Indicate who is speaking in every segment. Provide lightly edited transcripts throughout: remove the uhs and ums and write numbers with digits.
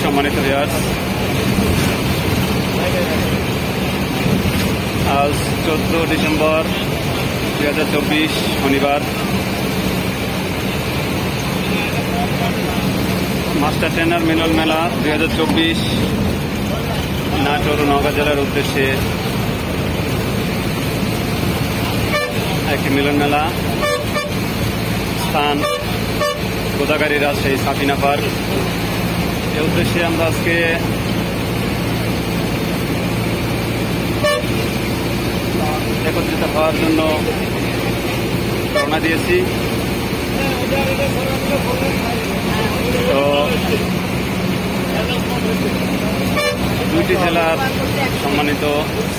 Speaker 1: সম্মানিত ভিউয়ার্স, আজ 14 ডিসেম্বর 2024 শনিবার। মাস্টার ট্রেনার মিলন মেলা 2024 নাটোর ও নওগাঁ জেলার উদ্দেশ্যে একটি মিলন মেলা। স্থান গোদাগাড়ি, রাজশাহী, সাফিনা পার্ক। এ উদ্দেশ্যে আমরা আজকে একত্রিত হওয়ার জন্য রওনা দিয়েছি। তো দুইটি জেলার সম্মানিত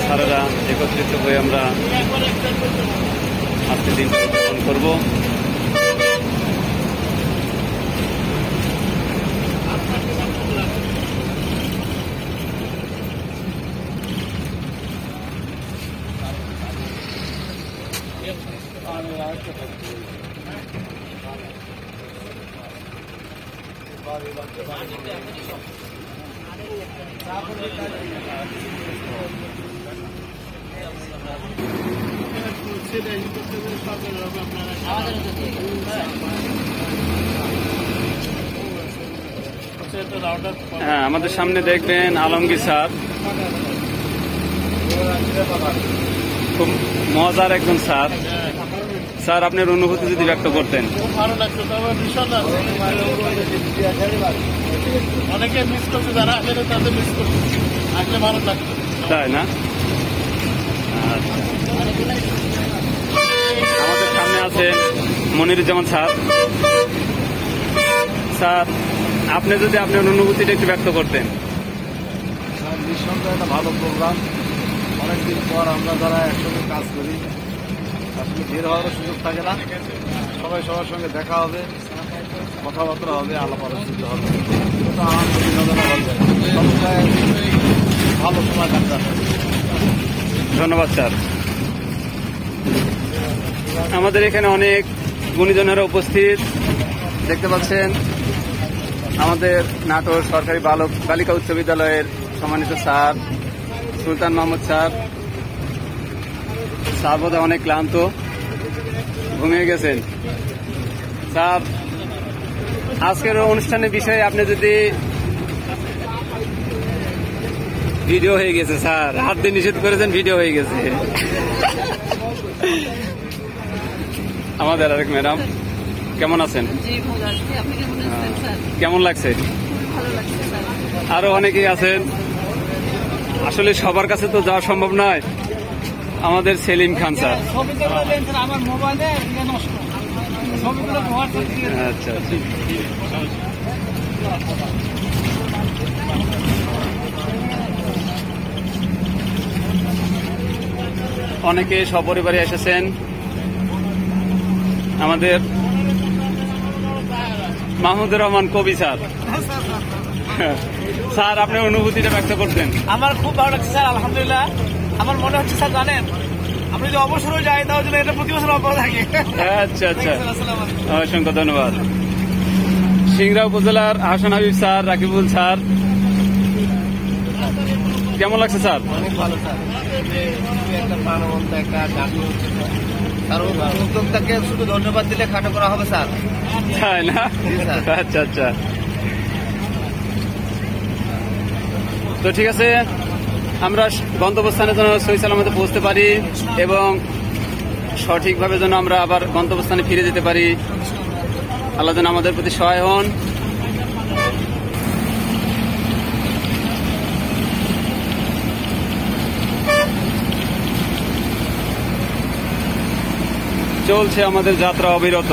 Speaker 1: স্যারেরা একত্রিত হয়ে আমরা আজকে দিন উদযাপন করব। হ্যাঁ, আমাদের সামনে দেখবেন আলমগীর স্যার, খুব মজার একজন স্যার। স্যার, আপনার অনুভূতি যদি ব্যক্ত করতেন।
Speaker 2: ভালো লাগছে, তবে ভীষণ অনেকে মিস করছে, যারা আসলে তাদের মিস করছে, আসলে ভালো লাগছে,
Speaker 1: তাই না? আমাদের সামনে আছেন মনিরুজ্জামান স্যার। স্যার, আপনি যদি আপনার অনুভূতিটা একটু ব্যক্ত করতেন।
Speaker 2: নিঃসন্দেহে একটা ভালো প্রোগ্রাম। অনেকদিন পর আমরা যারা একসঙ্গে কাজ করি, আসলে বের হওয়ার সুযোগ থাকে না। সবাই সবার সঙ্গে দেখা হবে, কথাবার্তা হবে, আলাপ আলোচনা হবে, আনন্দ বিনোদন হবে, ভালো সময় কাটতে হবে।
Speaker 1: ধন্যবাদ স্যার। আমাদের এখানে অনেক গুণীজনেরা উপস্থিত দেখতে পাচ্ছেন। আমাদের নাটোর সরকারি বালিকা উচ্চ বিদ্যালয়ের সম্মানিত স্যার সুলতান মাহমুদ স্যার। স্যার বোধহয় অনেক ক্লান্ত, ঘুমিয়ে গেছেন। স্যার, আজকের অনুষ্ঠানের বিষয়ে আপনি যদি ভিডিও হয়ে গেছে স্যার, হাত দিয়ে নিষেধ করেছেন, ভিডিও হয়ে গেছে। আমাদের আরেক ম্যাডাম, কেমন আছেন? কেমন লাগছে? আরো অনেকেই আছেন, আসলে সবার কাছে তো যাওয়া সম্ভব নয়। আমাদের সেলিম খান স্যার। আচ্ছা, অনেকে সপরিবারে এসেছেন। আমাদের মাহমুদুর রহমান কবি স্যার। স্যার, আপনার অনুভূতিটা ব্যক্ত করতেন।
Speaker 2: আমার খুব ভালো লাগছে স্যার, আলহামদুলিল্লাহ। আমার মনে হচ্ছে স্যার, জানেন, আপনি যদি অবসরও যাই তাহলে এটা প্রতি বছর অব্যাহত থাকে।
Speaker 1: আচ্ছা আচ্ছা, অসংখ্য ধন্যবাদ। সিংড়া উপজেলার হাসান হাবিব স্যার, রাকিবুল স্যার, কেমন লাগছে স্যার?
Speaker 2: অনেক ভালো স্যার, একটা প্রাণবন্ত একটা জার্নি হচ্ছে স্যার। উদ্যোক্তাকে শুধু ধন্যবাদ দিলে খাটো করা হবে স্যার,
Speaker 1: তাই না? আচ্ছা আচ্ছা, তো ঠিক আছে, আমরা গন্তব্যস্থানে যেন সহি সালামতে পৌঁছতে পারি এবং সঠিকভাবে যেন আমরা আবার গন্তব্যস্থানে ফিরে যেতে পারি। আল্লাহ যেন আমাদের প্রতি সহায় হন। চলছে আমাদের যাত্রা অবিরত।